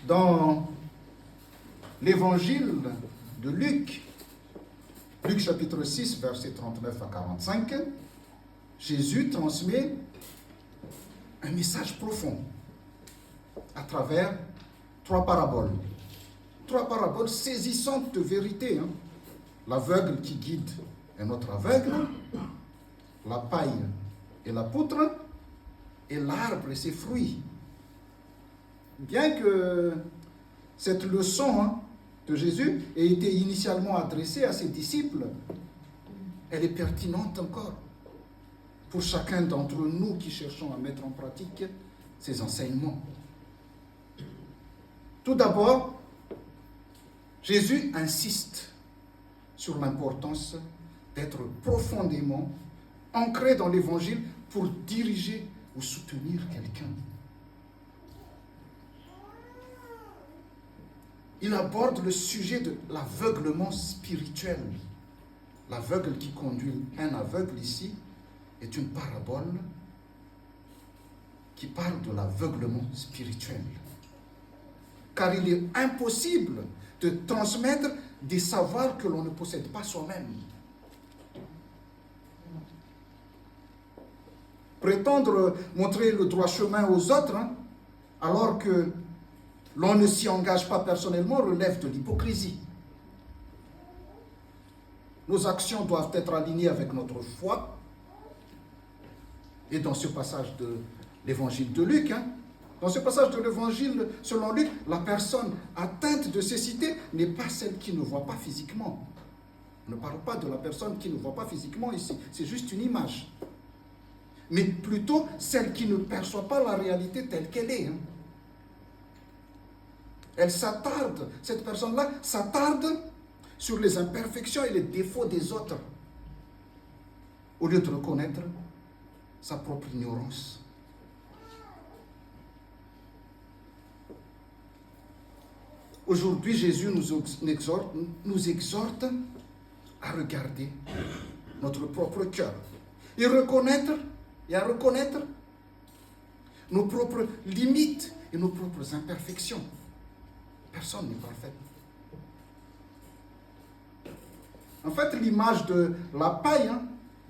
Dans l'évangile de Luc, Luc chapitre 6, versets 39 à 45, Jésus transmet un message profond à travers trois paraboles. Trois paraboles saisissantes de vérité. L'aveugle qui guide un autre aveugle, la paille et la poutre, et l'arbre et ses fruits. Bien que cette leçon de Jésus ait été initialement adressée à ses disciples, elle est pertinente encore pour chacun d'entre nous qui cherchons à mettre en pratique ces enseignements. Tout d'abord, Jésus insiste sur l'importance d'être profondément ancré dans l'Évangile pour diriger ou soutenir quelqu'un. Il aborde le sujet de l'aveuglement spirituel. L'aveugle qui conduit un aveugle ici est une parabole qui parle de l'aveuglement spirituel. Car il est impossible de transmettre des savoirs que l'on ne possède pas soi-même. Prétendre montrer le droit chemin aux autres, alors que l'on ne s'y engage pas personnellement, relève de l'hypocrisie. Nos actions doivent être alignées avec notre foi. Et dans ce passage de l'évangile de Luc, dans ce passage de l'évangile selon Luc, la personne atteinte de cécité n'est pas celle qui ne voit pas physiquement. On ne parle pas de la personne qui ne voit pas physiquement ici, c'est juste une image. Mais plutôt celle qui ne perçoit pas la réalité telle qu'elle est. Elle s'attarde, cette personne-là s'attarde sur les imperfections et les défauts des autres, au lieu de reconnaître sa propre ignorance. Aujourd'hui, Jésus nous exhorte à regarder notre propre cœur et à reconnaître nos propres limites et nos propres imperfections. Personne n'est parfait. En fait, l'image de la paille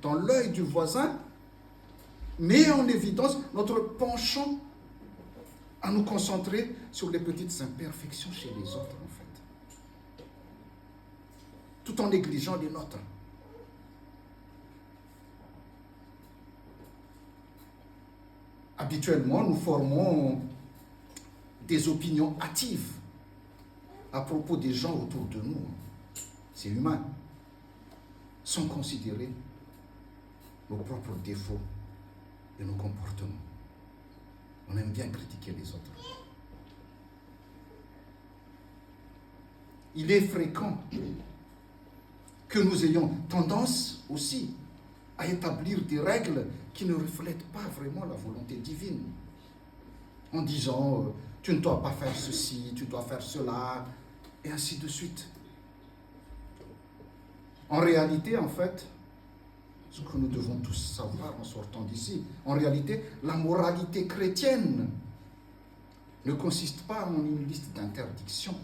dans l'œil du voisin met en évidence notre penchant à nous concentrer sur les petites imperfections chez les autres, en fait, tout en négligeant les nôtres. Habituellement, nous formons des opinions hâtives à propos des gens autour de nous. C'est humain, sans considérer nos propres défauts et nos comportements. On aime bien critiquer les autres. Il est fréquent que nous ayons tendance aussi à établir des règles qui ne reflètent pas vraiment la volonté divine. En disant, tu ne dois pas faire ceci, tu dois faire cela, et ainsi de suite. En réalité, en fait, ce que nous devons tous savoir en sortant d'ici, en réalité, la moralité chrétienne ne consiste pas en une liste d'interdictions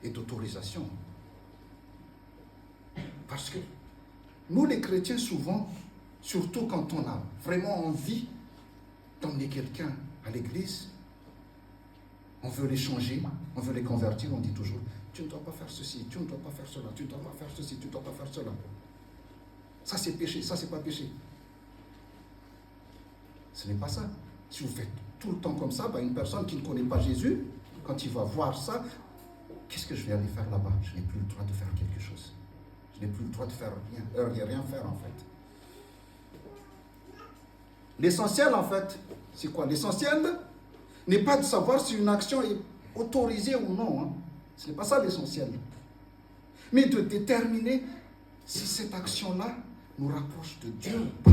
et d'autorisations. Parce que nous, les chrétiens, souvent, surtout quand on a vraiment envie d'emmener quelqu'un à l'église, on veut les changer, on veut les convertir, on dit toujours, tu ne dois pas faire ceci, tu ne dois pas faire cela, tu ne dois pas faire ceci, tu ne dois pas faire cela. Ça c'est péché, ça c'est pas péché. Ce n'est pas ça. Si vous faites tout le temps comme ça, une personne qui ne connaît pas Jésus, quand il va voir ça, qu'est-ce que je vais aller faire là-bas? Je n'ai plus le droit de faire quelque chose. Je n'ai plus le droit de faire rien faire en fait. L'essentiel en fait, c'est quoi? L'essentiel n'est pas de savoir si une action est autorisée ou non. Ce n'est pas ça l'essentiel. Mais de déterminer si cette action-là nous rapproche de Dieu ou pas.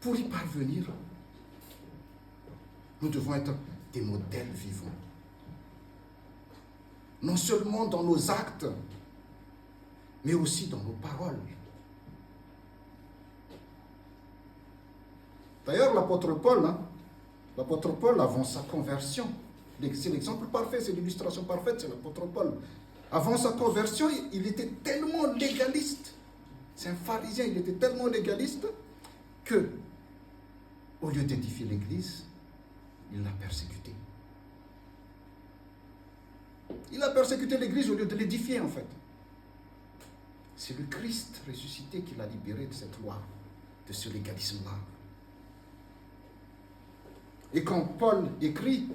Pour y parvenir, nous devons être des modèles vivants. Non seulement dans nos actes, mais aussi dans nos paroles. D'ailleurs, l'apôtre Paul, avant sa conversion, c'est l'exemple parfait, c'est l'illustration parfaite, c'est l'apôtre Paul. Avant sa conversion, il était tellement légaliste. C'est un pharisien, il était tellement légaliste que, au lieu d'édifier l'Église, il l'a persécutée. Il a persécuté l'Église au lieu de l'édifier, en fait. C'est le Christ ressuscité qui l'a libéré de cette loi, de ce légalisme-là. Et quand Paul écrit,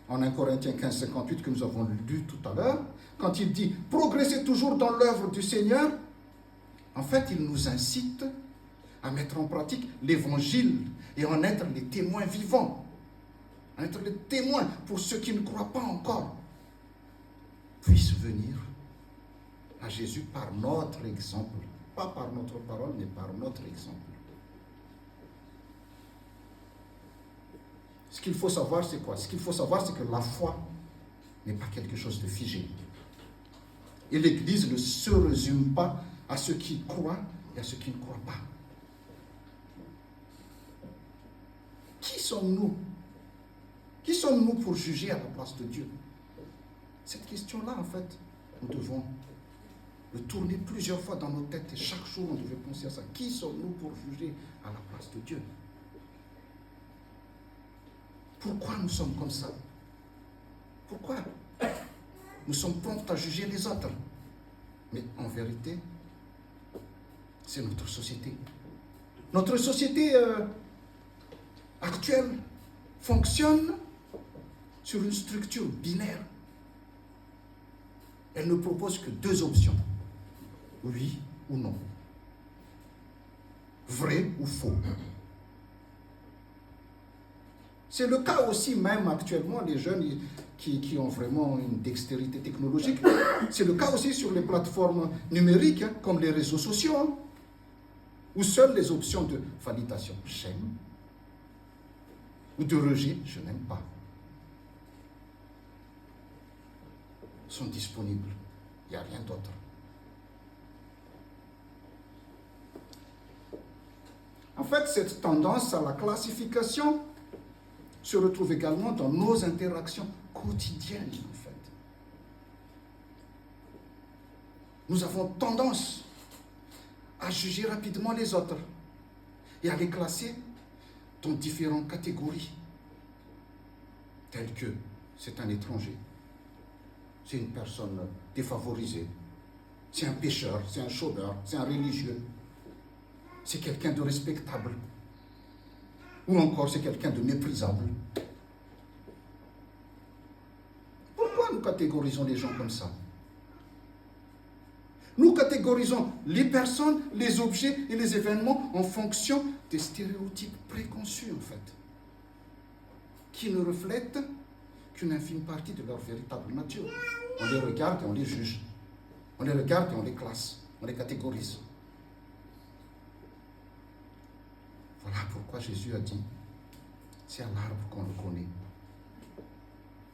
en 1 Corinthiens 15, 58, que nous avons lu tout à l'heure, quand il dit « Progressez toujours dans l'œuvre du Seigneur », en fait, il nous incite à mettre en pratique l'Évangile et en être les témoins vivants. À être les témoins pour ceux qui ne croient pas encore, puissent venir à Jésus par notre exemple. Pas par notre parole, mais par notre exemple. Ce qu'il faut savoir, c'est quoi? Ce qu'il faut savoir, c'est que la foi n'est pas quelque chose de figé. Et l'Église ne se résume pas à ceux qui croient et à ceux qui ne croient pas. Qui sommes-nous? Qui sommes-nous pour juger à la place de Dieu? Cette question-là, en fait, nous devons le tourner plusieurs fois dans nos têtes et chaque jour, on devait penser à ça. Qui sommes-nous pour juger à la place de Dieu? Pourquoi nous sommes comme ça? Pourquoi nous sommes prompts à juger les autres? Mais en vérité, c'est notre société. Notre société actuelle fonctionne sur une structure binaire. Elle ne propose que deux options. Oui ou non. Vrai ou faux. C'est le cas aussi même actuellement, les jeunes qui ont vraiment une dextérité technologique. C'est le cas aussi sur les plateformes numériques, comme les réseaux sociaux, où seules les options de validation, j'aime, ou de rejet, je n'aime pas, sont disponibles. Il n'y a rien d'autre. En fait, cette tendance à la classification se retrouve également dans nos interactions quotidiennes, en fait. Nous avons tendance à juger rapidement les autres et à les classer dans différentes catégories, telles que c'est un étranger, c'est une personne défavorisée, c'est un pécheur, c'est un chômeur, c'est un religieux, c'est quelqu'un de respectable, ou encore c'est quelqu'un de méprisable. Pourquoi nous catégorisons les gens comme ça? Nous catégorisons les personnes, les objets et les événements en fonction des stéréotypes préconçus, en fait, qui ne reflètent qu'une infime partie de leur véritable nature. On les regarde et on les juge. On les regarde et on les classe. On les catégorise. Voilà pourquoi Jésus a dit, c'est à l'arbre qu'on le connaît.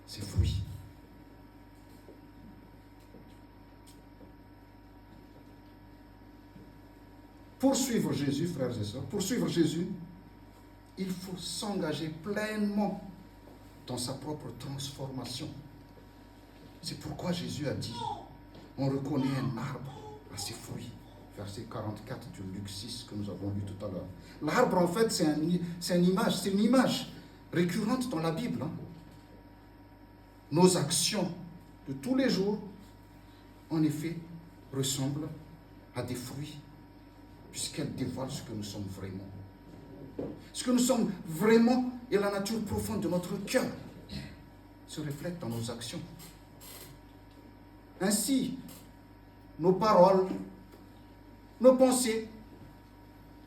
Ses fruits. Pour suivre Jésus, frères et sœurs, pour suivre Jésus, il faut s'engager pleinement dans sa propre transformation. C'est pourquoi Jésus a dit, on reconnaît un arbre à ses fruits. Verset 44 du Luc 6 que nous avons lu tout à l'heure. L'arbre, en fait, c'est une image récurrente dans la Bible. Nos actions de tous les jours, en effet, ressemblent à des fruits, puisqu'elles dévoilent ce que nous sommes vraiment. Ce que nous sommes vraiment et la nature profonde de notre cœur se reflète dans nos actions. Ainsi, nos paroles, nos pensées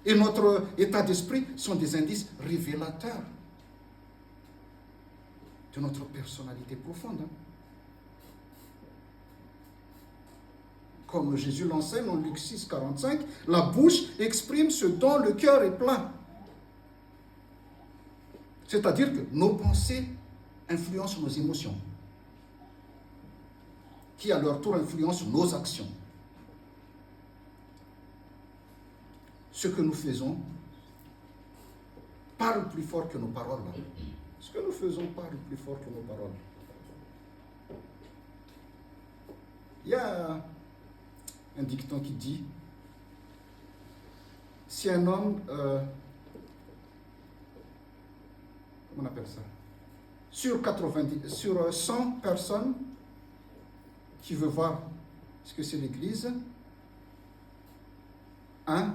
et notre état d'esprit sont des indices révélateurs de notre personnalité profonde. Comme Jésus l'enseigne en Luc 6, 45, la bouche exprime ce dont le cœur est plein. C'est-à-dire que nos pensées influencent nos émotions, qui à leur tour influencent nos actions. Ce que nous faisons parle plus fort que nos paroles. Ce que nous faisons parle plus fort que nos paroles. Il y a un dicton qui dit, si un homme, comment on appelle ça, sur 100 personnes qui veulent voir ce que c'est l'Église, un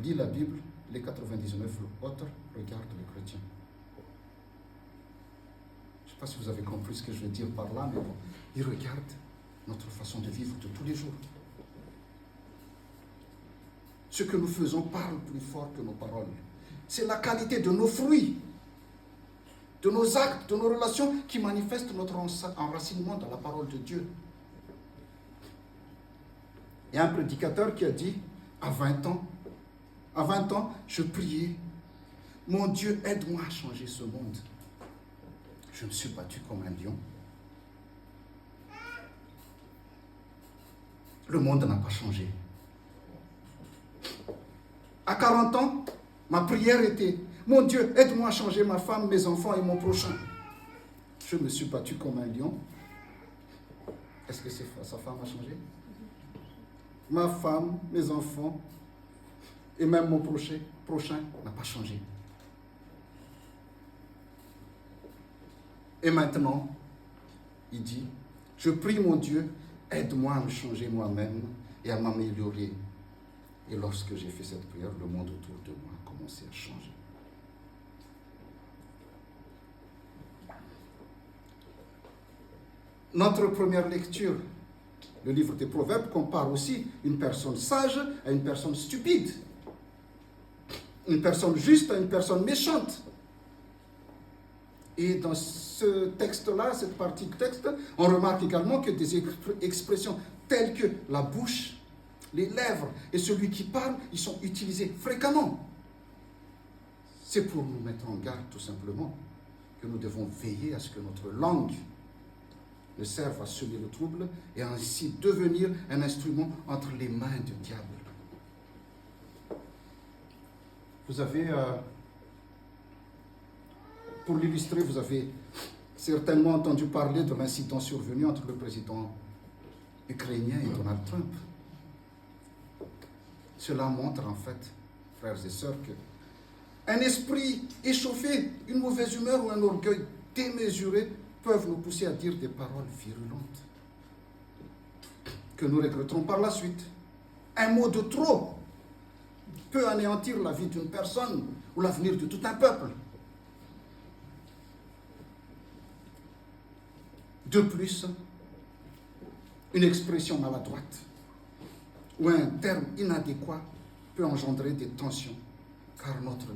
lit la Bible, les 99 autres regardent les chrétiens. Je ne sais pas si vous avez compris ce que je veux dire par là, mais bon, ils regardent notre façon de vivre de tous les jours. Ce que nous faisons parle plus fort que nos paroles. C'est la qualité de nos fruits, de nos actes, de nos relations qui manifestent notre enracinement dans la parole de Dieu. Il y a un prédicateur qui a dit, à 20 ans, je priais, mon Dieu, aide-moi à changer ce monde. Je me suis battu comme un lion. Le monde n'a pas changé. À 40 ans, ma prière était, mon Dieu, aide-moi à changer ma femme, mes enfants et mon prochain. Je me suis battu comme un lion. Est-ce que sa femme a changé? Ma femme, mes enfants et même mon prochain n'a pas changé. Et maintenant, il dit, je prie mon Dieu, aide-moi à me changer moi-même et à m'améliorer. Et lorsque j'ai fait cette prière, le monde autour de moi a commencé à changer. Notre première lecture, le livre des Proverbes, compare aussi une personne sage à une personne stupide, une personne juste à une personne méchante. Et dans ce texte-là, cette partie de texte, on remarque également que des expressions telles que la bouche, les lèvres et celui qui parle, ils sont utilisés fréquemment. C'est pour nous mettre en garde tout simplement que nous devons veiller à ce que notre langue ne serve à semer le trouble et ainsi devenir un instrument entre les mains du diable. Vous avez, pour l'illustrer, vous avez certainement entendu parler de l'incident survenu entre le président ukrainien et Donald Trump. Cela montre en fait, frères et sœurs, qu'un esprit échauffé, une mauvaise humeur ou un orgueil démesuré peuvent nous pousser à dire des paroles virulentes que nous regretterons par la suite. Un mot de trop peut anéantir la vie d'une personne ou l'avenir de tout un peuple. De plus, une expression maladroite ou un terme inadéquat peut engendrer des tensions, car notre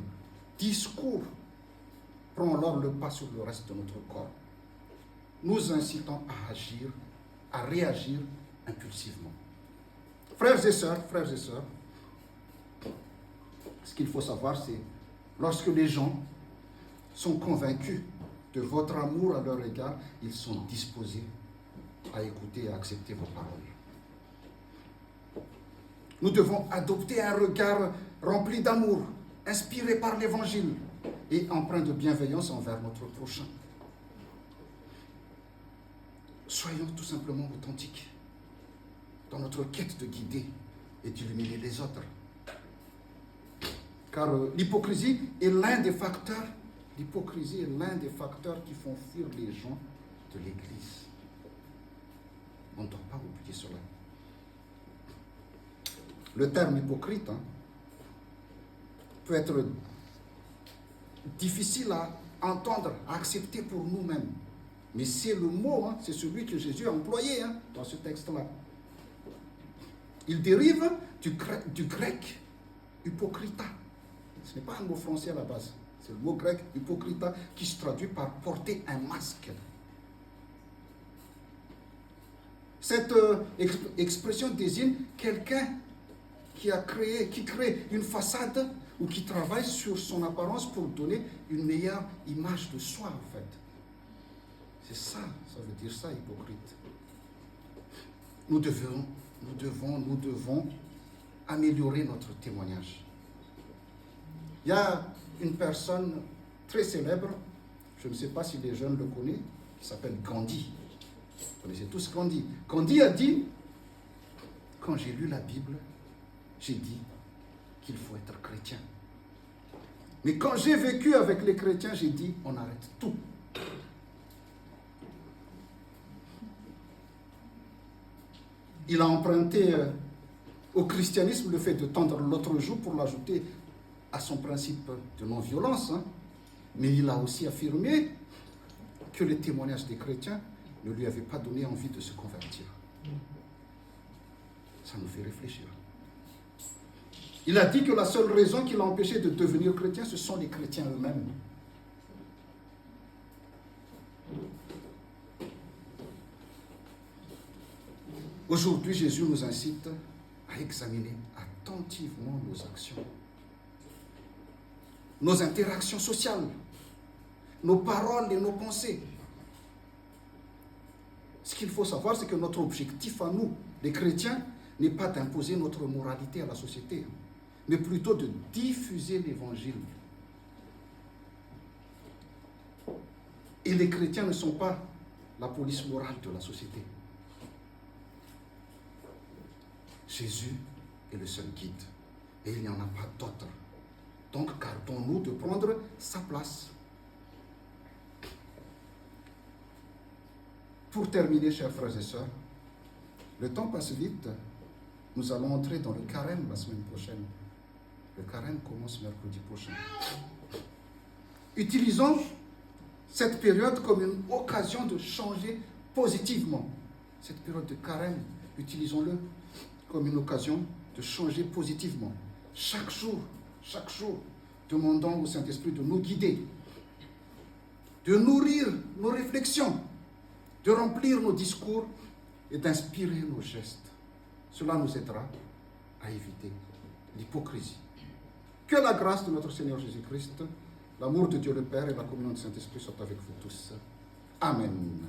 discours prend alors le pas sur le reste de notre corps, nous incitant à agir, à réagir impulsivement. Frères et sœurs, ce qu'il faut savoir, c'est lorsque les gens sont convaincus de votre amour à leur égard, ils sont disposés à écouter et à accepter vos paroles. Nous devons adopter un regard rempli d'amour, inspiré par l'Évangile et empreint de bienveillance envers notre prochain. Soyons tout simplement authentiques dans notre quête de guider et d'illuminer les autres. Car l'hypocrisie est l'un des facteurs qui font fuir les gens de l'Église. On ne doit pas oublier cela. Le terme hypocrite peut être difficile à entendre, à accepter pour nous-mêmes. Mais c'est le mot, c'est celui que Jésus a employé dans ce texte-là. Il dérive du grec hypocrita. Ce n'est pas un mot français à la base. C'est le mot grec hypocrita qui se traduit par porter un masque. Cette expression désigne quelqu'un qui crée une façade ou qui travaille sur son apparence pour donner une meilleure image de soi, en fait. C'est ça, ça veut dire ça, hypocrite. Nous devons améliorer notre témoignage. Il y a une personne très célèbre, je ne sais pas si les jeunes le connaissent, qui s'appelle Gandhi. Vous connaissez tous Gandhi. Gandhi a dit, quand j'ai lu la Bible, j'ai dit qu'il faut être chrétien. Mais quand j'ai vécu avec les chrétiens, j'ai dit, on arrête tout. Il a emprunté au christianisme le fait de tendre l'autre joue pour l'ajouter à son principe de non-violence. Mais il a aussi affirmé que les témoignages des chrétiens ne lui avaient pas donné envie de se convertir. Ça nous fait réfléchir. Il a dit que la seule raison qui l'a empêché de devenir chrétien, ce sont les chrétiens eux-mêmes. Aujourd'hui, Jésus nous incite à examiner attentivement nos actions, nos interactions sociales, nos paroles et nos pensées. Ce qu'il faut savoir, c'est que notre objectif à nous, les chrétiens, n'est pas d'imposer notre moralité à la société, mais plutôt de diffuser l'évangile. Et les chrétiens ne sont pas la police morale de la société. Jésus est le seul guide et il n'y en a pas d'autre. Donc gardons-nous de prendre sa place. Pour terminer, chers frères et sœurs, le temps passe vite. Nous allons entrer dans le carême la semaine prochaine. Le carême commence mercredi prochain. Utilisons cette période comme une occasion de changer positivement. Cette période de carême, utilisons-le comme une occasion de changer positivement. Chaque jour, demandons au Saint-Esprit de nous guider, de nourrir nos réflexions, de remplir nos discours et d'inspirer nos gestes. Cela nous aidera à éviter l'hypocrisie. Que la grâce de notre Seigneur Jésus-Christ, l'amour de Dieu le Père et la communion du Saint-Esprit soient avec vous tous. Amen.